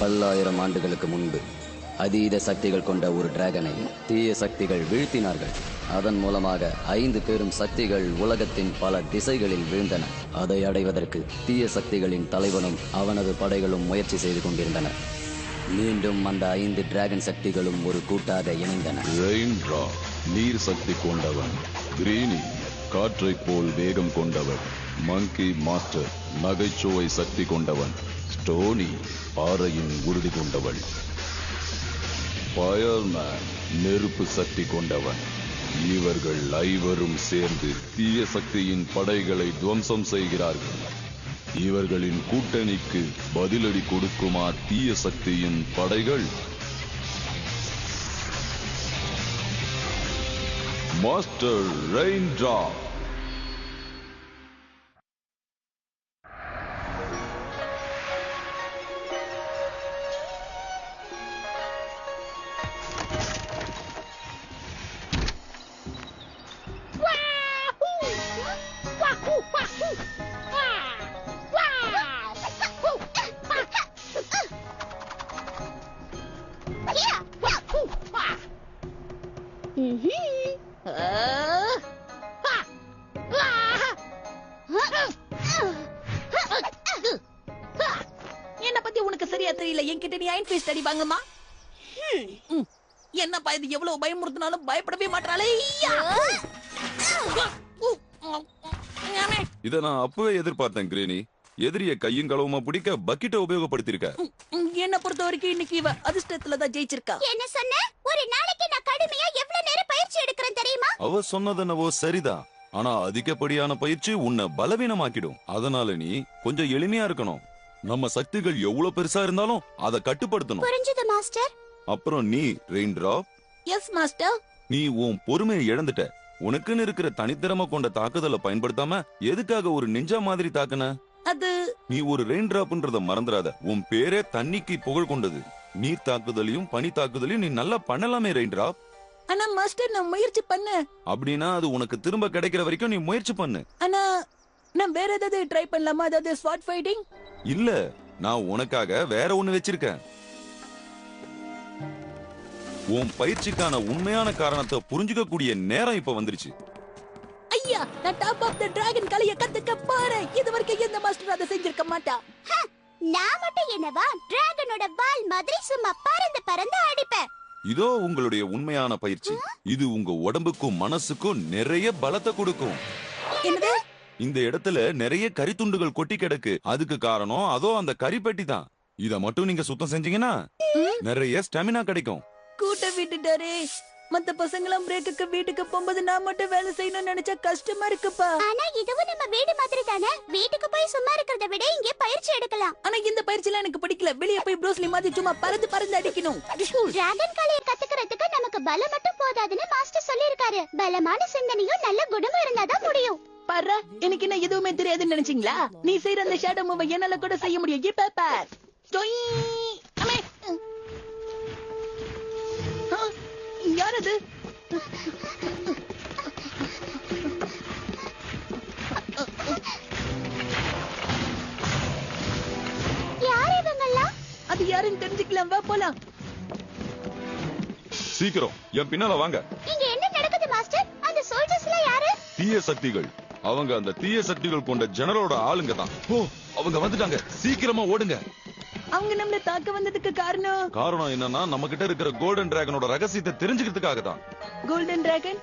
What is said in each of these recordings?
பல்லாயிரம் ஆண்டுகளுக்கு முன்பு அதீத சக்திகள் கொண்ட ஒரு டிராகனை தீய சக்திகள் வீழ்த்தினார்கள். அதன் மூலமாக 5 பெரும் சக்திகள் உலகத்தின் பல திசைகளில் வீழ்ந்தன. அதை அடைவதற்கு தீய சக்திகளின் தலைவனும் அவனது படைகளும் முயற்சி செய்து கொண்டிருந்தன. மீண்டும் அந்த 5 டிராகன் சக்திகளும் ஒரு கூட்டாக இணைந்தன. ரெயின்ட்ரா நீர் சக்தி கொண்டவன், கிரீனி காற்றை போல் வேகம் கொண்டவன், மங்கி மாஸ்டர் நகைச்சுவை சக்தி கொண்டவன், ஸ்டோனி பாறையின் உறுதி கொண்டவள், ஃபயர்மேன் நெருப்பு சக்தி கொண்டவன். இவர்கள் ஐவரும் சேர்ந்து தீய சக்தியின் படைகளை துவம்சம் செய்கிறார்கள். இவர்களின் கூட்டணிக்கு பதிலடி கொடுக்குமா தீய சக்தியின் படைகள்? மாஸ்டர் ரெயின்ட்ரா என்ன பத்தி உனக்கு சரியா தெரியல. என்கிட்ட நீ அயன் ஃபீஸ்ட் அடி வாங்கம்மா. என்னப்பா இது, எவ்வளவு பயமுறுத்தினாலும் பயப்படவே மாட்டாளே. இத நான் அப்பவே எதிர்பார்த்தேன் கிரீனி. எதிரிய கையும் களவுமா பிடிக்க பக்கெட்டை உபயோகப்படுத்திருக்க. என்ன பொறுத்த வரைக்கும் இன்னைக்கு இவ அதிர்ஷ்டத்துலதான் ஜெயிச்சிருக்கா. என்ன சொன்ன? ஒரு நாளைக்கு நான் கடுமையா எவ்வளவு நேரம் பயிற்சி எடுக்கிறேன் தெரியுமா? அவ சொன்னதென்னவோ சரிதான். ஆனா அதிகப்படியான பயிற்சி உன்னை பலவீனமாக்கிடும். அதனால நீ கொஞ்சம் எளிமையா இருக்கணும். நம்ம சக்திகள் எவ்வளவு பெருசா இருந்தாலும் அதை கட்டுப்படுத்தணும். புரிஞ்சது மாஸ்டர். அப்புறம் நீ ரெயின்ட்ராப், எஸ் மாஸ்டர். நீ உன் பொறுமையை இழந்துட்ட. உனக்குன்னு இருக்கிற தனித்திறமை கொண்ட தாக்குதலை பயன்படுத்தாம எதுக்காக ஒரு நிஞ்சா மாதிரி தாக்குன? அது நீ ஒரு ரெயின்ட்ராப்ன்றத மறந்துடாத. உன் பேரே தண்ணிக்கு புகழ் கொண்டது. நீர் தாக்குதலையும் பனி தாக்குதலையும் நீ நல்லா பண்ணலாமே ரெயின்ட்ராப். ஆனா மாஸ்டர் நான் முயற்சி பண்ண. அப்படின்னா அது உனக்கு திரும்ப கிடைக்கிற வரைக்கும் நீ முயற்சி பண்ணு. ஆனா நான் வேற ஏதாவது ட்ரை பண்ணலாமா? அதாவது ஸ்வாட் ஃபைட்டிங்? இல்ல, நான் உனக்காக வேற ஒண்ணு வச்சிருக்கேன். உன் பயிற்சிக்கான உண்மையான காரணத்தை புரிஞ்சுக்க கூடிய நேரம் இப்ப வந்துருச்சு. ஐயா, நான் டாப் ஆஃப் தி டிராகன் கலைய கத்துக்க போறேன். இதுவரைக்கும் எந்த மாஸ்டர் அதை செஞ்சிருக்க மாட்டா. நான் மட்டும் என்னவா டிராகனோட வால் மாதிரி சும்மா பறந்து பறந்து அடிப்பேன். இதோ உங்களுடைய உண்மையான பயிற்சி. இது உங்க உடம்புக்கும் மனசுக்கும் நிறைய பலத்தை கொடுக்கும். என்னது? இந்த இடத்துல நிறைய கரித்துண்டுகள் கொட்டி கிடக்கு. அதுக்கு காரணம் அதோ அந்த கரிப்பெட்டி தான். இத மட்டும் நீங்க சுத்தம் செஞ்சீங்கன்னா நிறைய ஸ்டாமினா கிடைக்கும். கூட்ட விட்டுட்டாரே. மத்த பசங்களாம் பிரேக்குக்கு வீட்டுக்கு போகும்போது நான் மட்டும் வேலை செய்யணும்னு நினைச்சா கஷ்டமா இருக்குப்பா. ஆனா இதுவும் நம்ம வீடு மாதிரி தானே. வீட்டுக்கு போய் சும்மா இருக்கிறத விட இங்கே பயிற்சி எடுக்கலாம். ஆனா இந்த பயிற்சிலாம் எனக்கு பிடிக்கல. வெளிய போய் ப்ரூஸ்லி மாதிரி சும்மா பறந்து பறந்து அடிக்கணும். டிராகன் கலையை கத்துக்கிறதுக்கு நமக்கு பலம் மட்டும் போதாதுன்னு மாஸ்டர் சொல்லிருக்காரு. பலமான சிந்தனையும் நல்ல குணமும் இருந்தாதான் முடியும். பாரு, எனக்கு என்ன எதுவுமே தெரியாதுன்னு நினைச்சீங்களா? நீ செய்யற அந்த ஷேடோ மூவ் என்னால கூட செய்ய முடியும். இப்ப பார். யார் அது? யார் இவங்கெல்லாம்? அது யாருன்னு தெரிஞ்சுக்கலாம். வா போலாம். சீக்கிரம் என் பின்னால வாங்க. இங்க என்ன நடக்குது மாஸ்டர்? அந்த சோல்ஜர்ஸ்லாம் யாரு? தீய சக்திகள். அவங்க அந்த தீய சக்திகள் கொண்ட ஜெனரலோட ஆளுங்க தான். ஓ, அவங்க வந்துட்டாங்க. சீக்கிரமா ஓடுங்க. அவங்க நம்மள தாக்க வந்ததுக்கு காரணம் என்னன்னா நம்ம கிட்ட இருக்கிற கோல்டன் டிராகனோட ரகசியத்தை தெரிஞ்சுக்கிறதுக்காக தான். Golden dragon.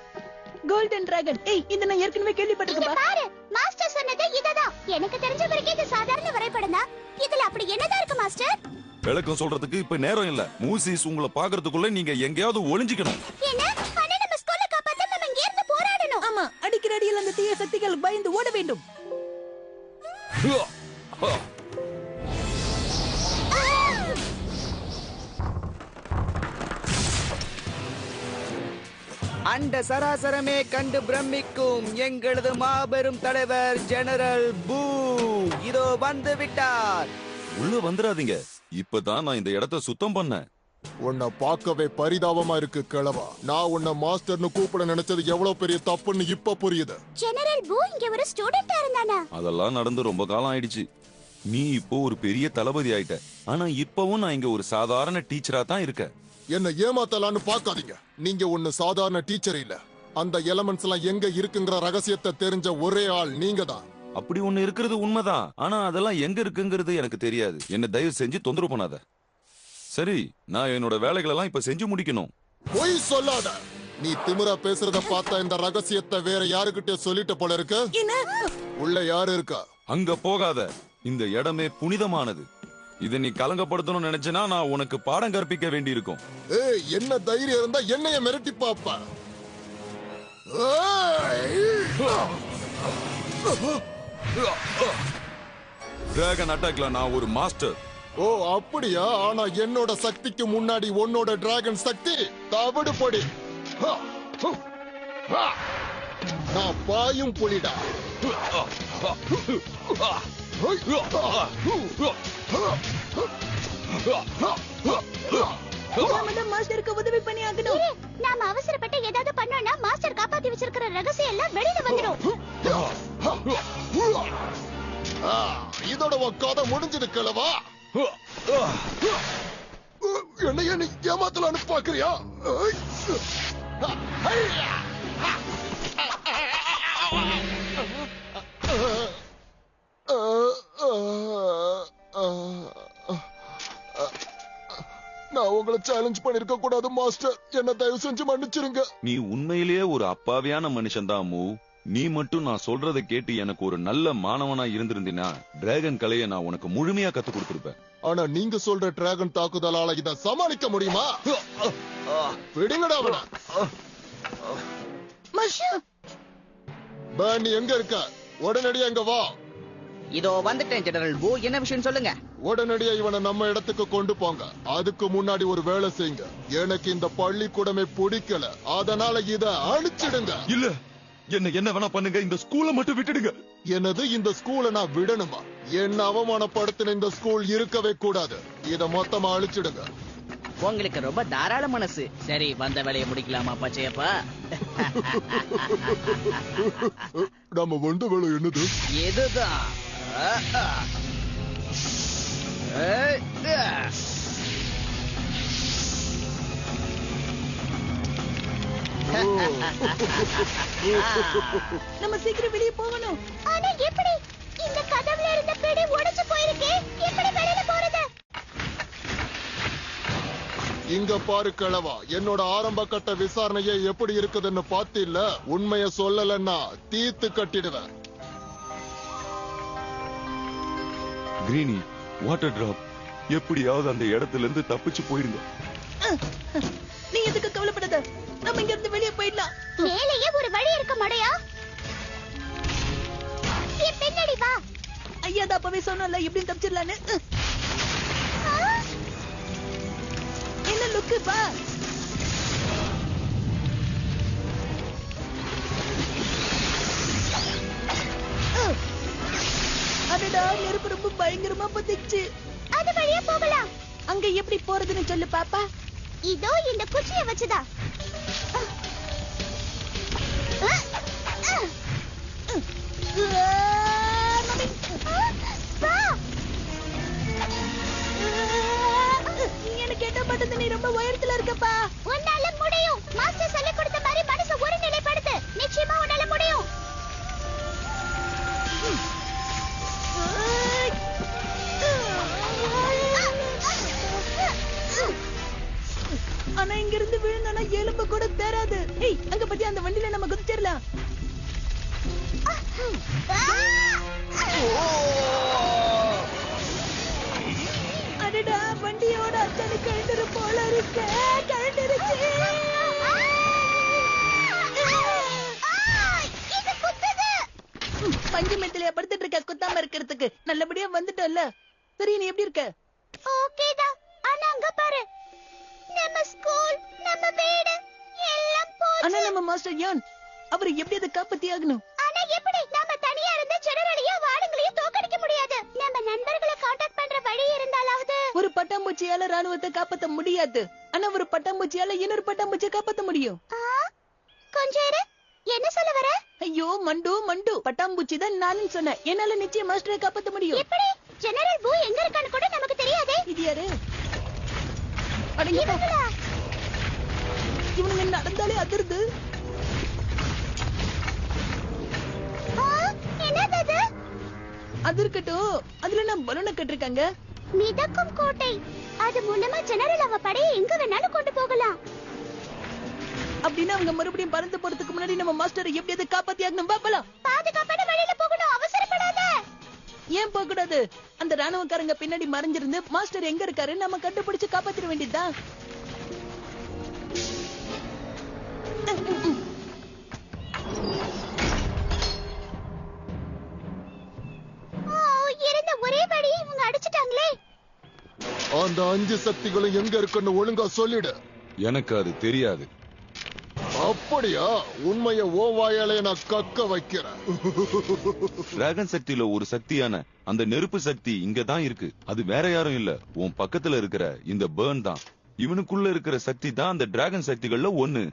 Golden dragon. ஏய், இத நான் ஏற்கனவே கேள்விப்பட்டிருக்கேன். பாரு, மாஸ்டர் சொன்னது இததான். எனக்கு தெரிஞ்ச வரைக்கும் இது சாதாரண வரைபடம் தான். இதுல அப்படி என்னதான் இருக்கு மாஸ்டர்? விளக்கம் சொல்றதுக்கு இப்ப நேரம் இல்ல. மூசிஸ் உங்களை பாக்குறதுக்குள்ள நீங்க எங்கேயாவது ஒளிஞ்சிக்கணும். என்ன? ஆனா நம்ம ஸ்கூல்ல காப்பாத்த நம்ம இங்க இருந்து போராடணும். ஆமா, அடிக்கிற அடியில் அந்த தீய சக்திகள் பயந்து ஓட வேண்டும். அண்ட சராசரமே கண்டு பிரமிக்கும் எங்களது மாபெரும் தலைவர் ஜெனரல் பூ இதோ வந்து விட்டார். உள்ள வந்துடாதீங்க. இப்பதான் நான் இந்த இடத்தை சுத்தம் பண்ணேன். உன்னை பார்க்கவே பரிதாபமா இருக்கு கிழவா. நான் உன்னை மாஸ்டர்னு கூப்பிட நினைச்சது எவ்வளவு பெரிய தப்புன்னு இப்ப புரியுது. ஜெனரல் பூ இங்க ஒரு ஸ்டூடெண்டா இருந்தானா? அதெல்லாம் நடந்து ரொம்ப காலம் ஆயிடுச்சு. நீ இப்போ ஒரு பெரிய தளபதி ஆயிட்ட. ஆனா இப்பவும் நான் இங்க ஒரு சாதாரண டீச்சரா தான் இருக்கேன். என்ன ஏமாத்தலான்னு பாக்காதீங்க. நீங்க ஒண்ணு சாதாரண டீச்சர் இல்ல. அந்த எலமெண்ட்ஸ் எல்லாம் எங்க இருக்குங்கிற ரகசியத்தை தெரிஞ்ச ஒரே ஆள் நீங்க தான். அப்படி ஒண்ணு இருக்கிறது உண்மைதான். ஆனா அதெல்லாம் எங்க இருக்குங்கிறது எனக்கு தெரியாது. என்ன தயவு செஞ்சு தொந்தரவு பண்ணாத. சரி, நான் என்னோட வேலைகள் எல்லாம் இப்ப செஞ்சு முடிக்கணும். பொய் சொல்லாத. நீ திமிரா பேசுறத பார்த்தா இந்த ரகசியத்தை வேற யாருக்கிட்ட சொல்லிட்ட போல இருக்கு. உள்ள யாரு இருக்கா? அங்க போகாத. இந்த இடமே புனிதமானது. இதை நீ கலங்கப்படுத்தணும்னு நினைச்சனா நான் உனக்கு பாடம் கற்பிக்க வேண்டி இருக்கும். ஏய், என்ன தைரியம் இருந்தா என்னைய மிரட்டி பாப்ப. டிராகன் அட்டாக்ல நான் ஒரு மாஸ்டர். ஓ அப்படியா? ஆனா என்னோட சக்திக்கு முன்னாடி உன்னோட டிராகன் சக்தி தவிடு பொடி. நான் பாயும் புலிடா. மாஸ்டருக்கு உதவி பண்ணி ஆகணும். நாம அவசரப்பட்டு ஏதாவது பண்ணோம்னா மாஸ்டர் காப்பாத்தி வச்சிருக்கிற ரகசியம் எல்லாம் வெளியில வந்துடும். இதோட கதை முடிஞ்சது கிழவா. என்னைய நீ ஏமாத்தலான்னு பாக்குறியா? நான் உங்களை சேலஞ்ச் பண்ணிருக்க கூடாது மாஸ்டர். என்ன தயவு செஞ்சு மன்னிச்சிருங்க. நீ உண்மையிலேயே ஒரு அப்பாவியான மனுஷன் தான் மூ. நீ மட்டும் நான் சொல்றதை கேட்டு எனக்கு ஒரு நல்ல மாணவனா இருந்திருந்தீனா டிராகன் கலையை நான் உனக்கு முழுமையா கத்து கொடுத்திருப்பேன். ஆனா நீங்க சொல்ற டிராகன் தாக்குதலால இத சமாளிக்க முடியுமா? விடுங்கடா அவன. நீ எங்க இருக்க? உடனடியா எங்க வா. இதோ வந்துட்டேன் ஜெனரல் பூ. என்ன விஷயம் சொல்லுங்க. உடனடியா இவனை நம்ம இடத்துக்கு கொண்டு போங்க. அதுக்கு முன்னாடி ஒரு வேலை செய்யுங்க. எனக்கு இந்த பள்ளிக்கூடமே பிடிக்கல. அதனால இத அழிச்சிடுங்க. இல்ல, என்ன வேணா பண்ணுங்க. இந்த ஸ்கூலை மட்டும் விட்டுடுங்க. என்னது? இந்த ஸ்கூலை நான் விடணுமா? என்ன அவமானப்படுத்தின இந்த ஸ்கூல் இருக்கவே கூடாது. இத மொத்தமா அழிச்சிடுங்க. உங்களுக்கு ரொம்ப தாராள மனசு. சரி, வந்த வேலையை முடிக்கலாமா பச்சையப்பா? நம்ம வந்த வேலை என்னது? இதுதான். நம்ம சீக்கிரம் வெளியே போகணும். ஆனா எப்படி? இந்த கதவுல இருந்த பிடி உடைச்சு போயிருக்கு. எப்படி வெளியில போறது? இங்க பாரு கிழவா, என்னோட ஆரம்ப கட்ட விசாரணையே எப்படி இருக்குதுன்னு பாத்தில்ல. உண்மைய சொல்லலன்னா தீத்து கட்டிடுவேன். கிரீனி, வாட்டர் டிராப், எப்படியாவது அந்த இடத்துல இருந்து தப்பிச்சு போயிருங்க. நீ எதுக்கு கவலைப்படாத. நம்ம இங்க இருந்து வெளியே போயிடலாம். மேலேயே ஒரு வழி இருக்க மாடையா? பின்னாடி வா. ஐயா தான் அப்பவே சொன்னல எப்படி தப்பிச்சிடலான்னு. என்ன லுக்கு வா. அடடா, நெருப்பு ரொம்ப பயங்கரமா பத்திச்சு. அது வழியா போகலாம். அங்க எப்படி போறதுன்னு சொல்லு பாப்பா. இதோ இந்த குச்சியை வச்சுதா. எனக்கு என்ன பண்றது? நீ ரொம்ப உயரத்துல இருக்கப்பா. உன்னால முடியும். மாஸ்டர் சொல்லி கொடுத்த மாதிரி மனசை ஒரு நிலைப்படுத்து. நிச்சயமா உன்னால முடியும். ஆனா இங்க இருந்து விழுந்தானா எலும்பு கூட தேராது. ஏய், அங்க பத்தி அந்த வண்டியில நம்ம குதிச்சிடலாம். அடடா, வண்டியோட அத்தனை கழண்டுரு போல இருக்கு. கழண்டுருச்சு. பஞ்சு மெத்திலையா படுத்துட்டு இருக்க? குத்தாம இருக்கிறதுக்கு நல்லபடியா வந்துட்டோம்ல. சரி, நீ எப்படி இருக்க? ஓகேதான். ஆனா அங்க பாரு, நம்ம ஸ்கூல், நம்ம வீடு எல்லாம் போச்சு. ஆனா நம்ம மாஸ்டர் யான், அவர் எப்படி அதை காப்பாத்தி ஆகணும்? ஆனா எப்படி? நாம தனியா இருந்த ஜெனரலையும் வாளுங்களையும் தோக்கடிக்க முடியாது. நம்ம நண்பர்களை காண்டாக்ட் பண்ற வழி இருந்தாலாவது. ஒரு பட்டாம்பூச்சியால ராணுவத்தை காப்பாத்த முடியாது. ஆனா ஒரு பட்டாம்பூச்சியால இன்னொரு பட்டாம்பூச்சியை காப்பாத்த முடியும். கொஞ்சம் இரு. என்ன சொல்ல வர? ஐயோ மண்டு, பட்டாம்பூச்சி தான் நானும் சொன்னேன். என்னால நிச்சயம் மாஸ்டரை காப்பாத்த முடியும். எப்படி? ஜெனரல் பூ எங்க இருக்கான்னு கூட நமக்கு தெரியாதே. இது யாரு? அடங்கப்பா. இவங்களா? இவனுங்க நடந்தாலே அதிர்து. என்னது அது? அது இருக்கட்டும், அதுல நான் பலூனை கட்டிருக்காங்க. மிதக்கும் கோட்டை. அது மூலமா ஜெனரல் அவ படையை எங்க வேணாலும் கொண்டு போகலாம். அப்படின்னா அவங்க மறுபடியும் பறந்து போறதுக்கு முன்னாடி நம்ம மாஸ்டரை எப்படியாவது காப்பாத்தி ஆகணும். பாப்பலாம். பாதுகாப்பான வழியில போகணும். அவசரப்படாத. ஏன் போக கூடாது? அந்த ராணுவக்காரங்க பின்னாடி மறைஞ்சிருந்து மாஸ்டர் எங்க இருக்காரு நம்ம கண்டுபிடிச்சு காப்பாத்திர வேண்டியதுதான். இருந்த ஒரே வழி இவங்க அடிச்சிட்டாங்களே. அந்த 5 சக்திகளும் எங்க இருக்குன்னு ஒழுங்கா சொல்லிடு. எனக்கு அது தெரியாது. அப்படியா? உண்மைய ஓ வாயாலே நான் கக்க வைக்கிறேன். டிராகன் சக்தியில ஒரு சக்தியான அந்த நெருப்பு சக்தி இங்கதான் இருக்கு. அது வேற யாரும் இல்ல, உன் பக்கத்துல இருக்கிற இந்த பேர்ன் தான். இவனுக்குள்ள இருக்கிற சக்தி தான் அந்த டிராகன் சக்திகள்ல ஒண்ணு.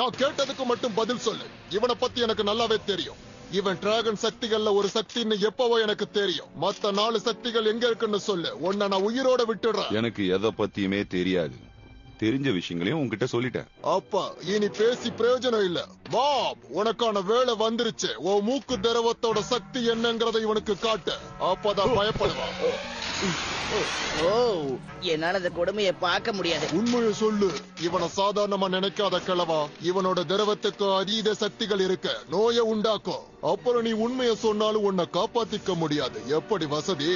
நான் கேட்டதுக்கு மட்டும் பதில் சொல்லு. இவனை பத்தி எனக்கு நல்லாவே தெரியும். இவன் டிராகன் சக்திகள்ல ஒரு சக்தின்னு எப்பவோ எனக்கு தெரியும். மத்த 4 சக்திகள் எங்க இருக்குன்னு சொல்லு. உன்னை நான் உயிரோட விட்டுடுறேன். எனக்கு எதை பத்தியுமே தெரியாது. தெரிஞ்ச விஷயங்களையும் உன்கிட்ட சொல்லிட்டேன். அப்பா இனி பேசி பிரயோஜனம் இல்ல. பாப், உனக்கான வேலை வந்துருச்சு. ஓ மூக்கு திரவத்தோட சக்தி என்னங்கறத இவனுக்கு காட்டு. அப்பதான் பயப்படுவான். ஓ, என்னால அந்த கொடுமையை பார்க்க முடியாது. உண்மையை சொல்லு. இவனை சாதாரணமா நினைக்காத கிழவா. இவனோட திரவத்துக்கு அதீத சக்திகள் இருக்கு. நோயை உண்டாக்கும். அப்புறம் நீ உண்மையை சொன்னாலும் உன்னை காப்பாத்திக்க முடியாது. எப்படி வசதி?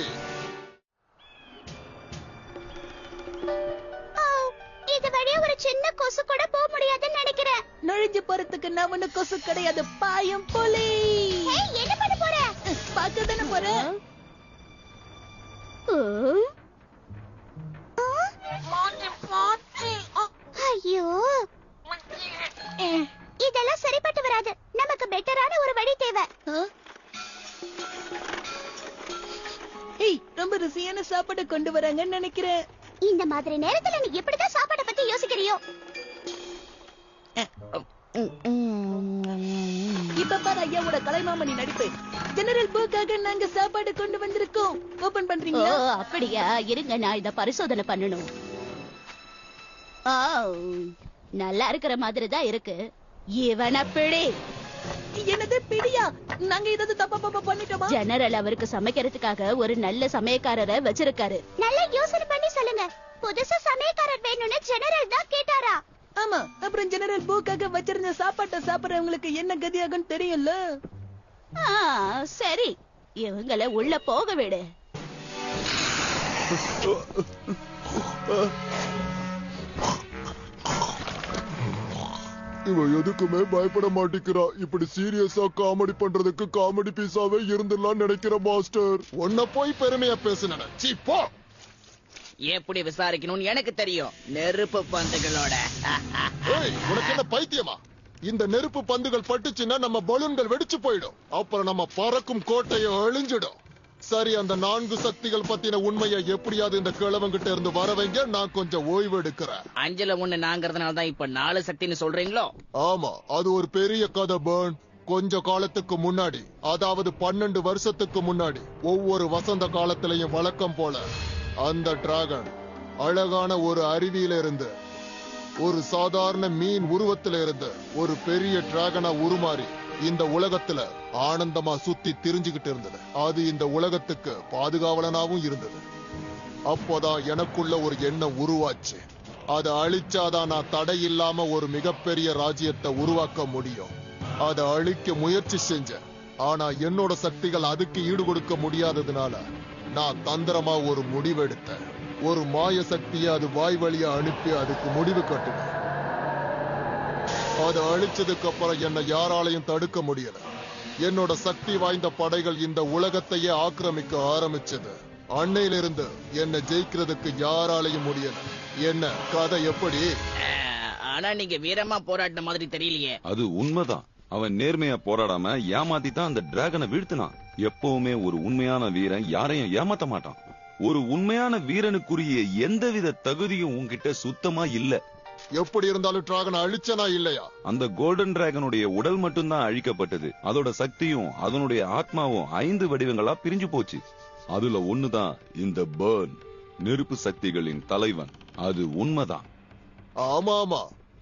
இது வழியா ஒரு சின்ன கொசு கூட போக முடியாதுன்னு நினைக்கிறேன். நுழைஞ்சு போறதுக்கு நான் ஒண்ணு கொசு கிடையாது. பாயம் புலி. என்ன பண்ண போற? பார்க்க தானே போறேன். ஐயோ, இதெல்லாம் சரிப்பட்டு வராது. நமக்கு பெட்டரான ஒரு வழி தேவை. ஏய், ரொம்ப ருசியான சாப்பாடு கொண்டு வராங்கன்னு நினைக்கிறேன். இந்த மாதிரி நேரத்துல நீ எப்படிதான் சாப்பாட்டை பத்தி யோசிக்கிறியோ? இப்ப பாரு ஐயாவோட கலைமாமணி நடிப்பு. ஜெனரல் பூக்காக நாங்க சாப்பாடு கொண்டு வந்திருக்கோம். ஓபன் பண்றீங்களா? அப்படியா? இருங்க, நான் இத பரிசோதனை பண்ணணும். நல்லா இருக்கிற மாதிரி தான் இருக்கு. இவன பிடி. என்னது பிடியா? நாங்க ஏதாவது தப்பா பண்ணிட்டோமா? ஜெனரல் அவருக்கு சமைக்கிறதுக்காக ஒரு நல்ல சமையக்காரரை வச்சிருக்காரு. நல்லா யோசனை பண்ணி சொல்லுங்க. புதுசா சமையக்காரர் வேணும்னு ஜெனரல் தான் கேட்டாரா? ஆமா. அப்புறம் ஜெனரல் பூக்காக வச்சிருந்த சாப்பாட்டை சாப்பிடுறவங்களுக்கு என்ன கதியாகும் தெரியும்ல? சரி, இவங்கள உள்ள போக விடு. இவன் எதுக்குமே பயப்பட மாட்டேங்கிறா. இப்படி சீரியஸா காமெடி பண்றதுக்கு காமெடி பீஸாவே இருந்துடலாம் நினைக்கிற மாஸ்டர். உன்னை போய் பெருமையா பேசுன. போ. எப்படி விசாரிக்கணும்னு எனக்கு தெரியும். நெருப்பு பந்துகளோட. உனக்கு என்ன பைத்தியமா? இந்த நெருப்பு பந்துகள் பட்டுச்சுன்னா நம்ம பலூன்கள் வெடிச்சு போயிடும். அப்புறம் நம்ம பறக்கும் கோட்டையை அழிஞ்சிடும். சரி, அந்த 4 சக்திகள் பத்தின உண்மையை எப்படியாவது இந்த கிழவங்கிட்ட இருந்து வர வைங்க. நான் கொஞ்சம் ஓய்வு எடுக்கிறேன். 5ல 1 நாங்கிறதுனால தான் இப்ப 4 சக்தின்னு சொல்றீங்களோ? ஆமா, அது ஒரு பெரிய கதை பேர்ன். கொஞ்ச காலத்துக்கு முன்னாடி, அதாவது 12 வருஷத்துக்கு முன்னாடி, ஒவ்வொரு வசந்த காலத்திலையும் வழக்கம் போல அந்த டிராகன் அழகான ஒரு அருவியில இருந்து ஒரு சாதாரண மீன் உருவத்தில இருந்து ஒரு பெரிய டிராகனா உருமாறி இந்த உலகத்துல ஆனந்தமா சுத்தி திரிஞ்சுகிட்டு இருந்தது. அது இந்த உலகத்துக்கு பாதுகாவலனாவும் இருந்தது. அப்போதான் எனக்குள்ள ஒரு எண்ணம் உருவாச்சு. அதை அழிச்சாதான் நான் தடை இல்லாம ஒரு மிகப்பெரிய ராஜ்யத்தை உருவாக்க முடியும். அதை அழிக்க முயற்சி செஞ்சேன். ஆனா என்னோட சக்திகள் அதுக்கு ஈடு கொடுக்க முடியாததுனால நான் தந்திரமா ஒரு முடிவெடுத்தேன். ஒரு மாய சக்தியை அது வாய் வழியா அனுப்பி அதுக்கு முடிவு கட்டினேன். அதை அழிச்சதுக்கு அப்புறம் என்னை யாராலையும் தடுக்க முடியல. என்னோட சக்தி வாய்ந்த படைகள் இந்த உலகத்தையே ஆக்கிரமிக்க ஆரம்பிச்சது. அன்னையிலிருந்து என்னை ஜெயிக்கிறதுக்கு யாராலையும் முடியல. என்ன கதை எப்படி? ஆனா நீங்க வீரமா போராடின மாதிரி தெரியலையே. அது உண்மைதான். அவன் நேர்மையா போராடாம ஏமாத்தி தான் அந்த டிராகனை வீழ்த்தினான். எப்பவுமே ஒரு உண்மையான வீரன் யாரையும் ஏமாத்த மாட்டான். ஒரு உண்மையான வீரனுக்குரிய எந்தவித தகுதியும் உன்கிட்ட சுத்தமா இல்ல. எப்படி இருந்தாலும் டிராகனை அழிச்சனா இல்லையா? அந்த கோல்டன் டிராகனுடைய உடல் மட்டும்தான் அழிக்கப்பட்டது. அதோட சக்தியும் அதனுடைய ஆத்மாவும் 5 வடிவங்களா பிரிஞ்சு போச்சு. அதுல ஒண்ணுதான் இந்த பர்ன், நெருப்பு சக்திகளின் தலைவன். அது உண்மைதான். ஆமா ஆமா,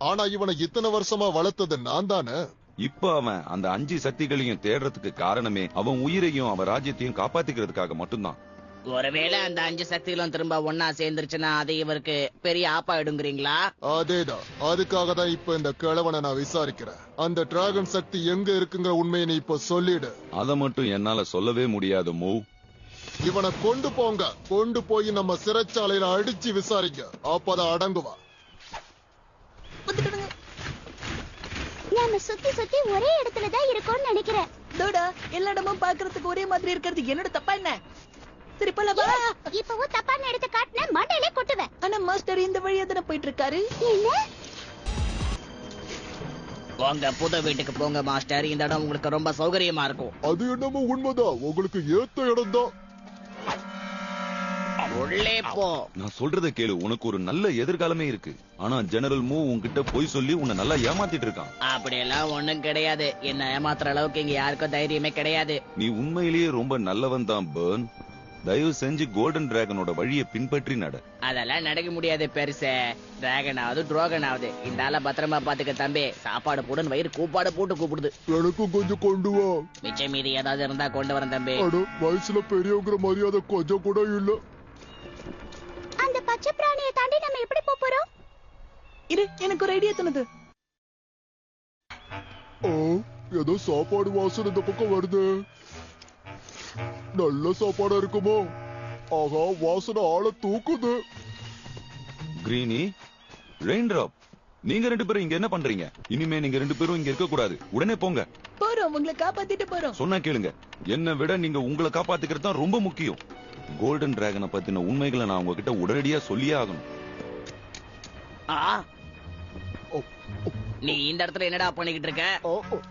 ஆனா இவனை இத்தனை வருஷமா வளர்த்தது நான் தானே. இப்ப அவன் அந்த 5 சக்திகளையும் தேடுறதுக்கு காரணமே அவன் உயிரையும் அவன் ராஜ்யத்தையும் காப்பாத்திக்கிறதுக்காக மட்டும்தான். ஒருவேளை அந்த 5 சக்திகளும் திரும்ப ஒன்னா சேர்ந்துருச்சுன்னா அது இவருக்கு பெரிய ஆப்பாயிடுங்கிறீங்களா? அதேதான், அதுக்காக தான் இப்ப இந்த கிழவனை நான் விசாரிக்கிறேன். அந்த டிராகன் சக்தி எங்க இருக்குங்கிற உண்மையை நீ இப்ப சொல்லிடு. அதை மட்டும் என்னால சொல்லவே முடியாது மூ. இவனை கொண்டு போங்க, கொண்டு போய் நம்ம சிறைச்சாலையில அடிச்சு விசாரிங்க, அப்பதான் அடங்குவா. நாம சுத்தி சுத்தி ஒரே இடத்துல தான் இருக்கோம்னு நினைக்கிறேன். தோடா, எல்லா இடமும் பாக்குறதுக்கு ஒரே மாதிரி இருக்கிறது என்னோட தப்பா என்ன? சரி போல வா. இப்பவும் தப்பான இடத்தை காட்டின மண்டையிலே கொட்டுவேன். ஆனா மாஸ்டர் இந்த வழியா தானே போயிட்டு இருக்காரு. என்ன? உங்க புது வீட்டுக்கு போங்க மாஸ்டர், இந்த இடம் உங்களுக்கு ரொம்ப சௌகரியமா இருக்கும். அது என்னமோ உண்மைதான், உங்களுக்கு ஏத்த இடம் தான். உள்ளே போ. நான் சொல்றத கேளு, உனக்கு ஒரு நல்ல எதிர்காலமே இருக்கு. ஆனா ஜெனரல் மூ உன்கிட்ட போய் சொல்லி உன்னை நல்லா ஏமாத்திட்டு இருக்கான். அப்படியெல்லாம் ஒண்ணும் கிடையாது. என்ன ஏமாத்துற அளவுக்கு இங்க யாருக்கும் தைரியமே கிடையாது. நீ உண்மையிலேயே ரொம்ப நல்லவன் தான் பர்ன். தயவு செஞ்சு கோல்டன் டிராகனோட வழியை பின்பற்றி நட. அதெல்லாம் நடக்க முடியாது பெருசே. டிராகன் ஆகுது டிராகன் ஆகுது. இந்த ஆள பத்திரமா பாத்துக்க தம்பி. சாப்பாடு போடுன்னு வயிறு கூப்பாடு போட்டு கூப்பிடுது. எனக்கும் கொஞ்சம் கொண்டு வா. மிச்சம் மீதி ஏதாவது இருந்தா கொண்டு வரேன் தம்பி. வயசுல பெரியவங்கிற மரியாதை கொஞ்சம் கூட இல்ல. அந்த பச்சை பிராணியை தாண்டி நம்ம எப்படி போறோம்? இரு, எனக்கு ஒரு ஐடியா தோணுது. ஏதோ சாப்பாடு வாசனை இந்த பக்கம் வருது. நல்ல சாப்பாடா இருக்குமோ? ஆகா, வாசனை ஆள தூக்குது. கிரீனி, ரெயின் டிராப், நீங்க 2 பேரும் இங்க என்ன பண்றீங்க? இனிமே நீங்க 2 பேரும் இங்க இருக்க கூடாது. உடனே போங்க. போறோம், உங்களை காப்பாத்திட்டு போறோம். சொன்னா கேளுங்க. என்னை விட நீங்க உங்களை காப்பாத்திக்கிறது தான் ரொம்ப முக்கியம். கோல்டன் டிராகனை பத்தின உண்மைகளை நான் உங்ககிட்ட உடனடியா சொல்லியே ஆகணும். நீ இந்த இடத்துல என்னடா பண்ணிக்கிட்டு இருக்க?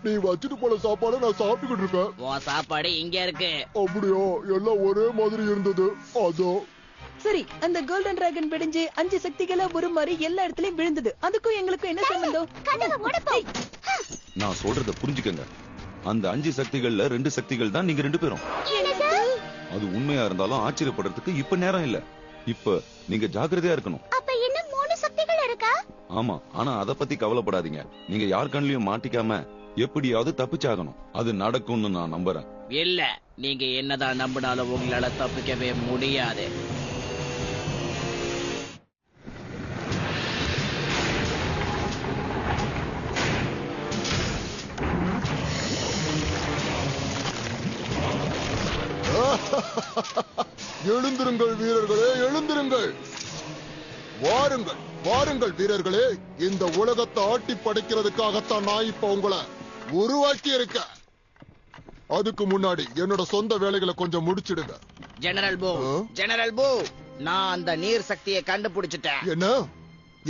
நீ வச்சுட்டு போன சாப்பாடு நான் சாப்பிட்டுக்கிட்டு இருக்கேன். உன் சாப்பாடு இங்க இருக்கு. அப்படியா? எல்லாம் ஒரே மாதிரி இருந்தது. அதோ சரி, அந்த கோல்டன் டிராகன் வெடிஞ்சு 5 சக்திகளா ஒரு மாதிரி எல்லா இடத்துலயும் விழுந்தது. அதுக்கும் எங்களுக்கும் என்ன சம்பந்தம்? கதவை மூட போ. நான் சொல்றத புரிஞ்சுக்கங்க. அந்த 5 சக்திகள்ல 2 சக்திகள் தான் நீங்க 2 பேரும். அது உண்மையா இருந்தாலும் ஆச்சரியப்படுறதுக்கு இப்ப நேரம் இல்ல. இப்ப நீங்க ஜாக்கிரதையா இருக்கணும். அப்ப இன்னும் 3 சக்திகள் இருக்கா? ஆமா, ஆனா அத பத்தி கவலைப்படாதீங்க. நீங்க யார் கண்ணிலையும் மாட்டிக்காம எப்படியாவது தப்பிச்சாகணும். அது நடக்கும்னு நான் நம்புறேன். இல்ல, நீங்க என்னதான் நம்பினாலும் உங்களால தப்பிக்கவே முடியாது. எழுந்திருங்கள் வீரர்களே, எழுந்திருங்கள். வாருங்கள் வாருங்கள் வீரர்களே, இந்த உலகத்தை ஆட்டி படைக்கிறதுக்காகத்தான் நான் இப்ப உங்களை உருவாக்கி இருக்க. அதுக்கு முன்னாடி என்னோட சொந்த வேலைகளை கொஞ்சம் முடிச்சிடுங்க. ஜெனரல் பூ, ஜெனரல் பூ, நான் அந்த நீர் சக்தியை கண்டுபிடிச்சிட்டேன். என்ன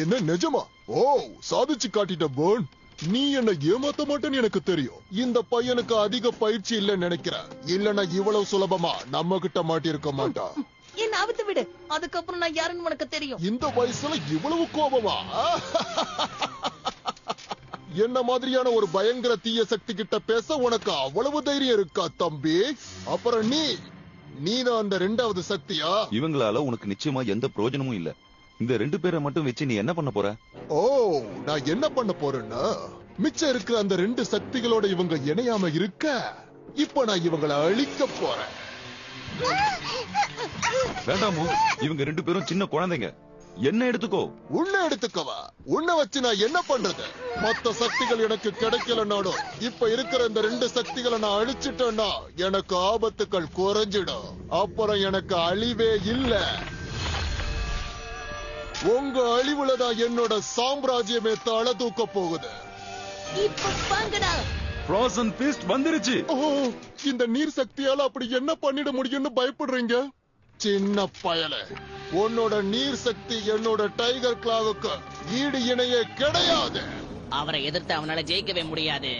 என்ன நிஜமா? ஓ, சாதிச்சு காட்டிட்ட பர்ன். நீ என்ன ஏமாத்த மாட்டேன்னு எனக்கு தெரியும். இந்த பையனுக்கு அதிக பயிற்சி இல்லைன்னு நினைக்கிறேன். இல்லன்னா இவ்வளவு சுலபமா நம்ம கிட்ட மாட்டிருக்க மாட்டான். என்ன ஆபத்து விடு, அதுக்கப்புறம் நான் யாருன்னு உனக்கு தெரியும். இந்த வயசுல இவ்வளவு கோபமா? என்ன மாதிரியான ஒரு பயங்கர தீய சக்தி கிட்ட பேச உனக்கு அவ்வளவு தைரியம் இருக்கா தம்பி? அப்புறம் நீதான் அந்த 2வது சக்தியா? இவங்களால உனக்கு நிச்சயமா எந்த பிரயோஜனமும் இல்ல. இந்த 2 பேரை மட்டும் வச்சு நீ என்ன பண்ண போற? ஓ, நான் என்ன பண்ண போறேன்னா, மிச்சம் இருக்கிற அந்த 2 சக்திகளோட இவங்க இணையாம இருக்க இப்ப நான் இவங்களை அழிக்க போறேன். வேண்டாமோ, இவங்க 2 பேரும் சின்ன குழந்தைங்க. என்ன எடுத்துக்கோ. உன்னை எடுத்துக்கவா? உன்னை வச்சு நான் என்ன பண்றது? மத்த சக்திகள் எனக்கு கிடைக்கலனாலும் இப்ப இருக்கிற இந்த 2 சக்திகளை நான் அழிச்சிட்டேன்னா எனக்கு ஆபத்துக்கள் குறைஞ்சிடும். அப்புறம் எனக்கு அழிவே இல்ல. உங்க அழிவுலதான் என்னோட சாம்ராஜ்யமே தலை தூக்க போகுது. இப்ப வாங்கடா. ஃப்ரோசன் ஃபீஸ்ட் வந்துருச்சு. இந்த நீர் சக்தியால அப்படி என்ன பண்ணிட முடியும்னு பயப்படுறீங்க? சின்ன பயல, உன்னோட நீர் சக்தி என்னோட டைகர் கிளாவுக்கு ஈடு இணையே கிடையாது. அவரை எதிர்த்து அவனால ஜெயிக்கவே முடியாது.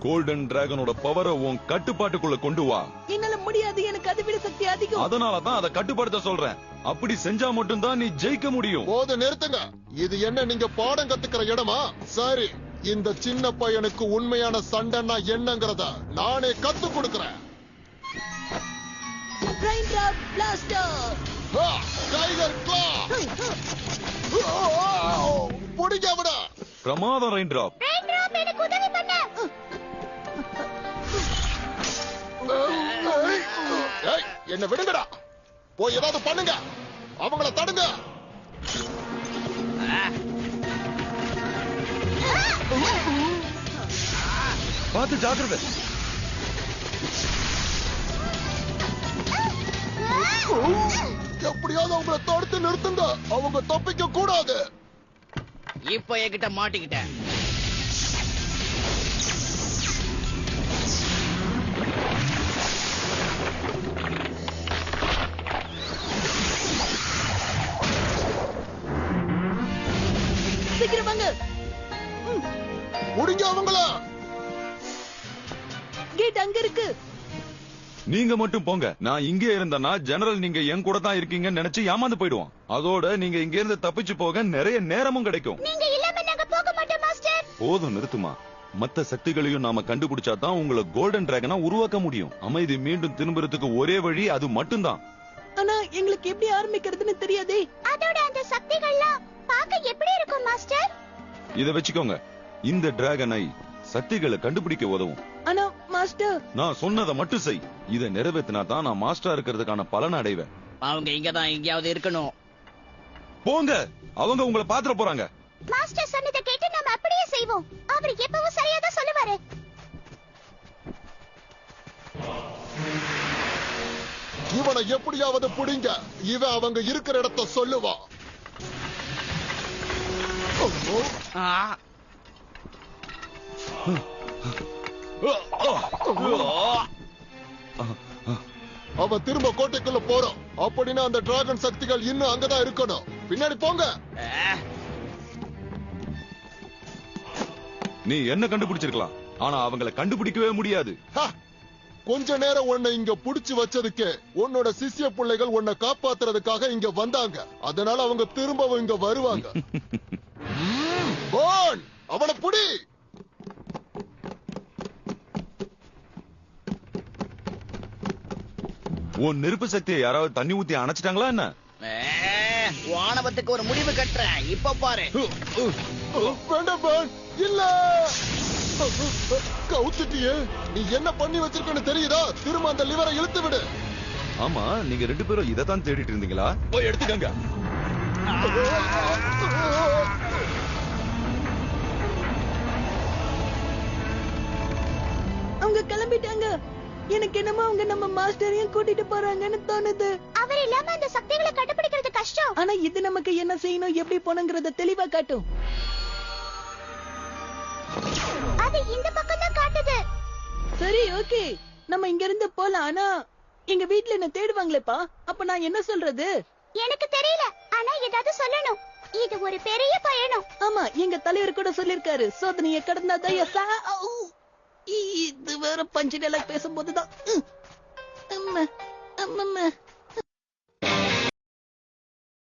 கோல்டன் டிராகனோட பவரை உன் கட்டுப்பாட்டுக்குள்ள கொண்டு வா. என்னால முடியாது, எனக்கு அதை விட சக்தி அதிகம். அதனாலதான் அதை கட்டுப்படுத்த சொல்றேன். அப்படி செஞ்சா மட்டும்தான் நீ ஜெயிக்க முடியும். போது நிறுத்துங்க. இது என்ன நீங்க பாடம் கத்துக்கிற இடமா? சரி, இந்த சின்ன பையனுக்கு உண்மையான சண்டைன்னா என்னங்கறத நானே கத்து கொடுக்கறேன். Rain drop, plaster. டைகர் கிளா. புடிங்க அவன. பிரமாதம் ரெயின் டிராப். ரெயின் டிராப் எனக்கு உதவி பண்ண. ஏய், என்ன விடுங்கடா. போய் ஏதாவது பண்ணுங்க. அவங்கள தடுங்க. பார்த்து ஜாக்கிரதை. எப்படியாவது அவங்கள தடுத்து நிறுத்துங்க. அவங்க தப்பிக்க கூடாது. இப்ப என்கிட்ட மாட்டிக்கிட்டேன். சீக்கிரம் வாங்க. முடிங்க அவங்கள. கேட் அங்க இருக்கு. நீங்க மட்டும் போங்க. நான் இங்கே இருந்தேன்னா ஜெனரல் நீங்க என் கூட தான் இருக்கீங்கன்னு நினைச்சு ஏமாந்து போயிடுவான். அதோட நீங்க இங்க இருந்து தப்பிச்சு போக நிறைய நேரமும் கிடைக்கும். நீங்க இல்லாம நாங்க போக மாட்டோம் மாஸ்டர். போதும், நிறுத்துமா. மத்த சக்திகளையும் நாம கண்டுபிடிச்சாதான் உங்களை கோல்டன் டிராகனா உருவாக்க முடியும். அமைதி மீண்டும் திரும்புறதுக்கு ஒரே வழி அது மட்டும்தான். ஆனா எங்களுக்கு எப்படி ஆரம்பிக்கிறதுன்னு தெரியாதே. அதோட அந்த சக்திகள்லாம் பார்க்க எப்படி இருக்கும் மாஸ்டர்? இத வச்சுக்கோங்க. இந்த டிராகனை சக்திகளை கண்டுபிடிக்க உதவும். ஆனா மாஸ்டர், நான் சொன்னதை மட்டும் செய். இதை நிறைவேற்றினா தான் நான் மாஸ்டரா இருக்கிறதுக்கான பலனை அடைவேன். அவங்க இங்கதான் எங்கேயாவது இருக்கணும். போங்க, அவங்க உங்களை பாத்துற போறாங்க. மாஸ்டர் சொன்னதை கேட்டு நாம அப்படியே செய்வோம். அவர் எப்பவும் சரியா தான் சொல்லுவாரு. இவனை எப்படியாவது புடிங்க. இவன் அவங்க இருக்கிற இடத்தை சொல்லுவான். அவன் திரும்ப கோட்டைக்குள்ள போறான். அப்படின்னா அந்த டிராகன் சக்திகள் இன்னும் அங்கதான் இருக்கணும். பின்னாடி போங்க. நீ என்ன கண்டுபிடிச்சிருக்கலாம், ஆனா அவங்களை கண்டுபிடிக்கவே முடியாது. கொஞ்ச நேரம் உன்னை இங்க புடிச்சு வச்சதுக்கு உன்னோட சிஷ்ய பிள்ளைகள் உன்னை காப்பாத்துறதுக்காக இங்க வந்தாங்க. அதனால அவங்க திரும்பவும் இங்க வருவாங்க. அவனை புடி. உன் நெருப்பு சக்தியை யாராவது தண்ணி ஊத்தி அணைச்சிட்டாங்களா என்ன? வானவத்துக்கு ஒரு முடிவு கட்டுறேன். இப்ப பாரு. வேண்டாம், இல்ல கவுத்துட்டியே. நீ என்ன பண்ணி வச்சிருக்கன்னு தெரியுதா? திரும்ப அந்த லிவரை இழுத்து விடு. ஆமா, நீங்க 2 பேரும் இதத்தான் தேடிட்டு இருந்தீங்களா? போய் எடுத்துக்கங்க. அவங்க கிளம்பிட்டாங்க. எனக்கு என்னமோ அவங்க நம்ம மாஸ்டரையும் கூட்டிட்டு போறாங்கன்னு தோணுது. அவர் இல்லாம அந்த சக்திகளை கண்டுபிடிக்கிறது கஷ்டம். ஆனா இது நமக்கு என்ன செய்யணும், எப்படி போகணுங்கிறத தெளிவா காட்டும். அது இந்த பக்கம் தான் காட்டுது. சரி, ஓகே, நம்ம இங்க இருந்து போலாம். ஆனா எங்க வீட்ல என்ன தேடுவாங்களேப்பா. அப்ப நான் என்ன சொல்றது? எனக்கு தெரியல, ஆனா ஏதாவது சொல்லணும். இது ஒரு பெரிய பயணம். ஆமா, எங்க தலைவர் கூட சொல்லிருக்காரு, சோதனையை கடந்தாதான் இது வேற பஞ்சு டயலாக் பேசும்போதுதான்.